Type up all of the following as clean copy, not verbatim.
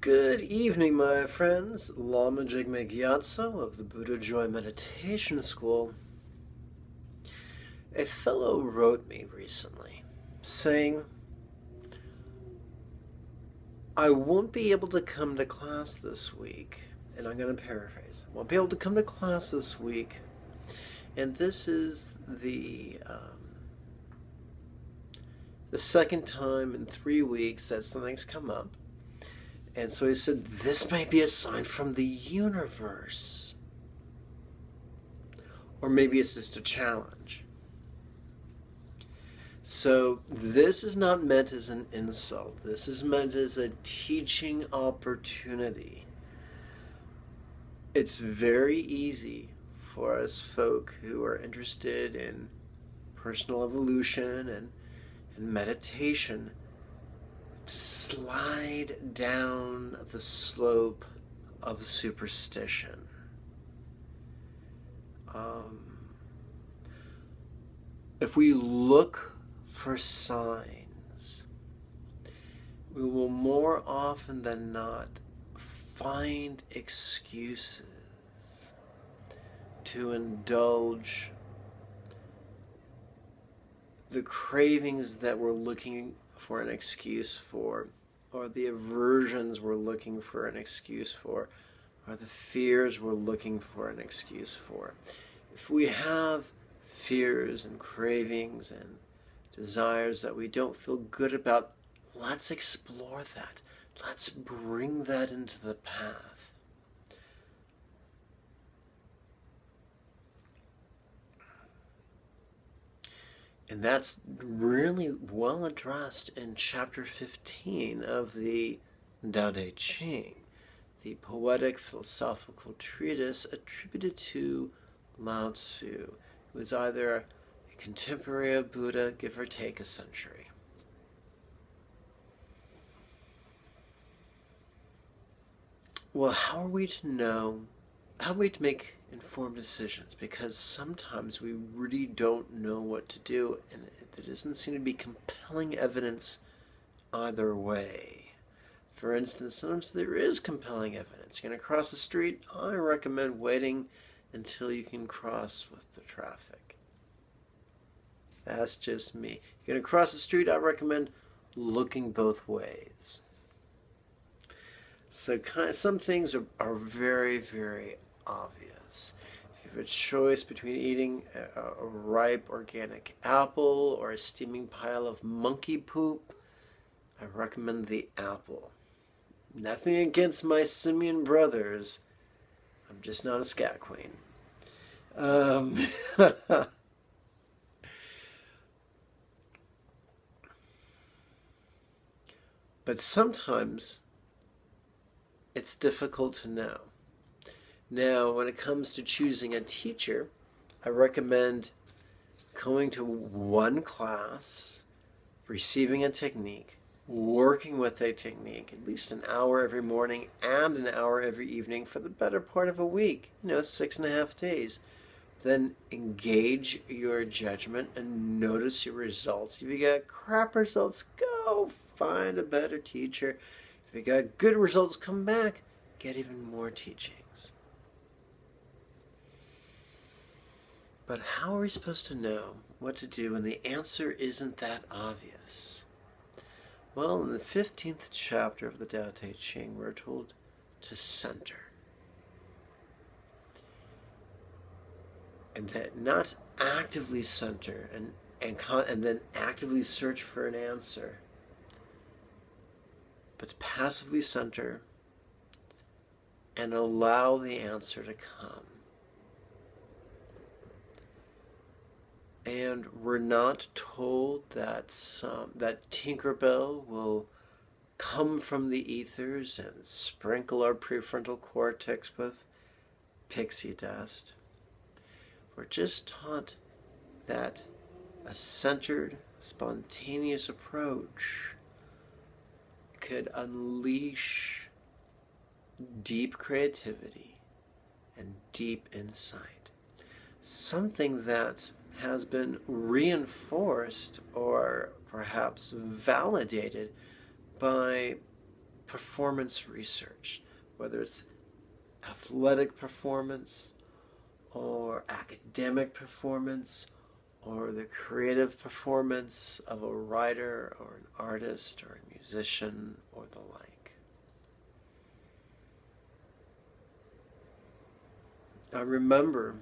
Good evening, my friends. Lama Jigme Gyatso of the Buddha Joy Meditation School. A fellow wrote me recently saying, I won't be able to come to class this week. And I'm going to paraphrase. I won't be able to come to class this week. And this is the second time in 3 weeks that something's come up. And so he said, this might be a sign from the universe. Or maybe it's just a challenge. So this is not meant as an insult. This is meant as a teaching opportunity. It's very easy for us folk who are interested in personal evolution and meditation to slide down the slope of superstition. If we look for signs, we will more often than not find excuses to indulge the cravings that we're looking for an excuse for, or the aversions we're looking for an excuse for, or the fears we're looking for an excuse for. If we have fears and cravings and desires that we don't feel good about, let's explore that. Let's bring that into the path. And that's really well addressed in chapter 15 of the Tao Te Ching, the poetic philosophical treatise attributed to Lao Tzu, who was either a contemporary of Buddha, give or take a century. Well, how are we to know? How are we to make informed decisions? Because sometimes we really don't know what to do, and there doesn't seem to be compelling evidence either way. For instance, sometimes there is compelling evidence. You're going to cross the street, I recommend waiting until you can cross with the traffic. That's just me. You're going to cross the street, I recommend looking both ways. So some things are very, very obvious. If you have a choice between eating a ripe organic apple or a steaming pile of monkey poop, I recommend the apple. Nothing against my simian brothers. I'm just not a scat queen. But sometimes it's difficult to know. Now, when it comes to choosing a teacher, I recommend going to one class, receiving a technique, working with a technique, at least an hour every morning and an hour every evening for the better part of a week, 6.5 days. Then engage your judgment and notice your results. If you got crap results, go find a better teacher. If you got good results, come back, get even more teachings. But how are we supposed to know what to do when the answer isn't that obvious? Well, in the 15th chapter of the Tao Te Ching, we're told to center. And to not actively center and then actively search for an answer, but to passively center and allow the answer to come. And we're not told that that Tinkerbell will come from the ethers and sprinkle our prefrontal cortex with pixie dust. We're just taught that a centered, spontaneous approach could unleash deep creativity and deep insight. Something that has been reinforced or perhaps validated by performance research, whether it's athletic performance or academic performance or the creative performance of a writer or an artist or a musician or the like. I remember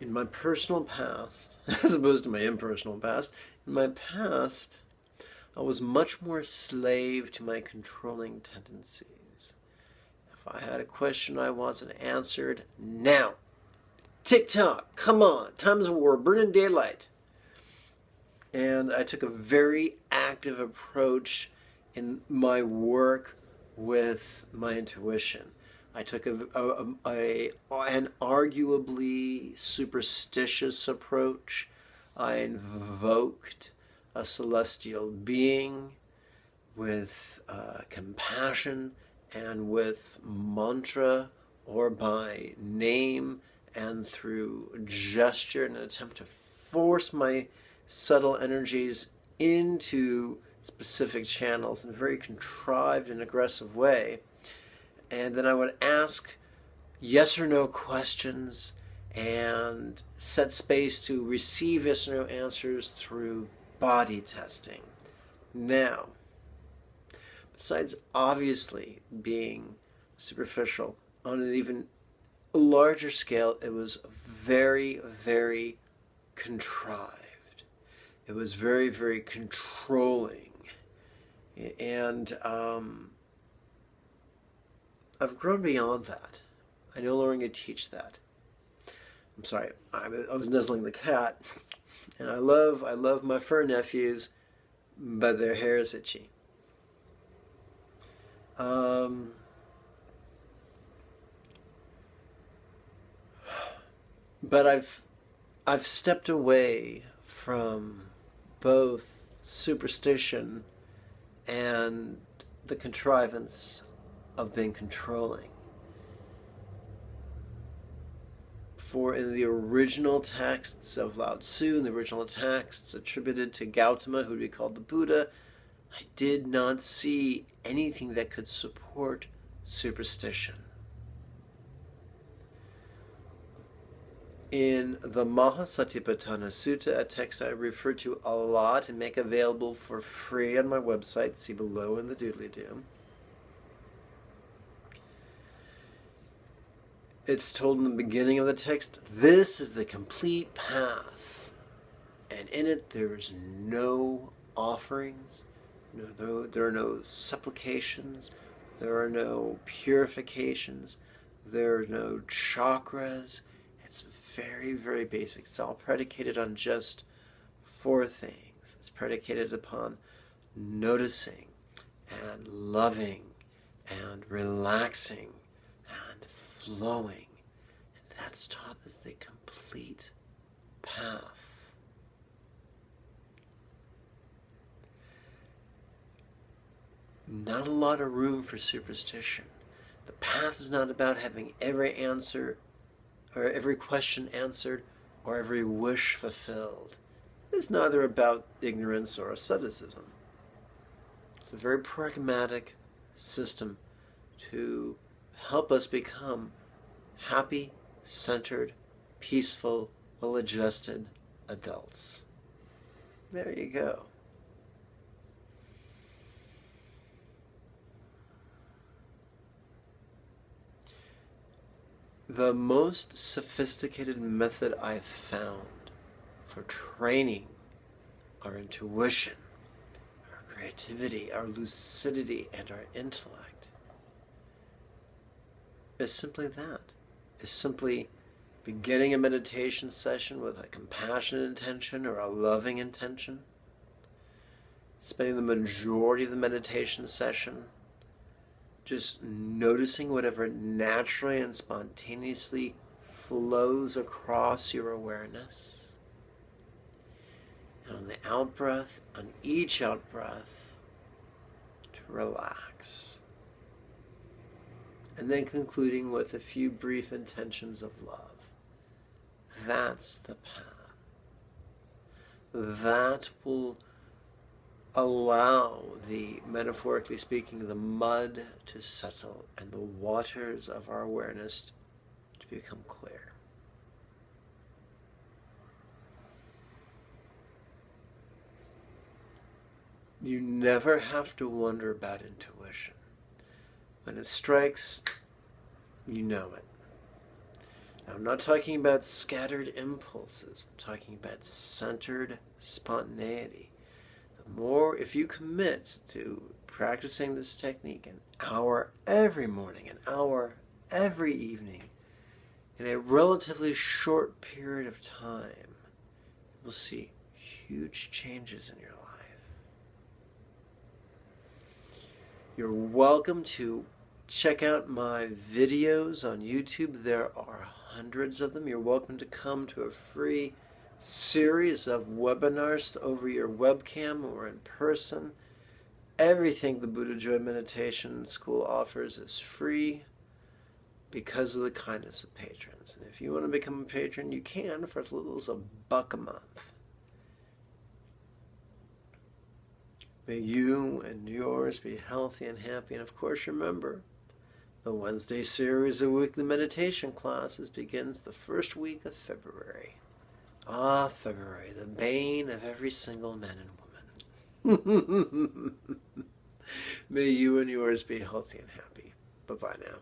in my personal past, as opposed to my impersonal past, in my past, I was much more a slave to my controlling tendencies. If I had a question I wanted answered, now. TikTok, come on, time's of war, burning daylight. And I took a very active approach in my work with my intuition. I took an arguably superstitious approach. I invoked a celestial being with compassion and with mantra or by name and through gesture in an attempt to force my subtle energies into specific channels in a very contrived and aggressive way. And then I would ask yes or no questions and set space to receive yes or no answers through body testing. Now, besides obviously being superficial, on an even larger scale, it was very, very contrived. It was very, very controlling. And I've grown beyond that. I no longer teach that. I'm sorry, I was nuzzling the cat, and I love my fur nephews, but their hair is itchy. But I've stepped away from both superstition and the contrivance of being controlling. For in the original texts of Lao Tzu, in the original texts attributed to Gautama, who would be called the Buddha, I did not see anything that could support superstition. In the Mahasatipatthana Sutta, a text I refer to a lot and make available for free on my website, see below in the doodly-doo, it's told in the beginning of the text, this is the complete path. And in it there is no offerings, there are no supplications, there are no purifications, there are no chakras. It's very, very basic. It's all predicated on just 4 things. It's predicated upon noticing and loving and relaxing and flowing. And that's taught as the complete path. Not a lot of room for superstition. The path is not about having every answer or every question answered, or every wish fulfilled. It's neither about ignorance or asceticism. It's a very pragmatic system to help us become happy, centered, peaceful, well-adjusted adults. There you go. The most sophisticated method I've found for training our intuition, our creativity, our lucidity, and our intellect is simply that. Is simply beginning a meditation session with a compassionate intention or a loving intention, spending the majority of the meditation session just noticing whatever naturally and spontaneously flows across your awareness. And on the out-breath, on each out-breath, to relax. And then concluding with a few brief intentions of love. That's the path. That will allow the, metaphorically speaking, the mud to settle and the waters of our awareness to become clear. You never have to wonder about intuition. When it strikes, you know it. Now, I'm not talking about scattered impulses. I'm talking about centered spontaneity. The more, if you commit to practicing this technique an hour every morning, an hour every evening, in a relatively short period of time, you will see huge changes in your life. You're welcome to check out my videos on YouTube. There are hundreds of them. You're welcome to come to a free series of webinars over your webcam or in person. Everything the Buddha Joy Meditation School offers is free because of the kindness of patrons. And if you want to become a patron, you can for as little as $1 a month. May you and yours be healthy and happy. And of course, remember, the Wednesday series of weekly meditation classes begins the first week of February. Ah, February, the bane of every single man and woman. May you and yours be healthy and happy. Bye-bye now.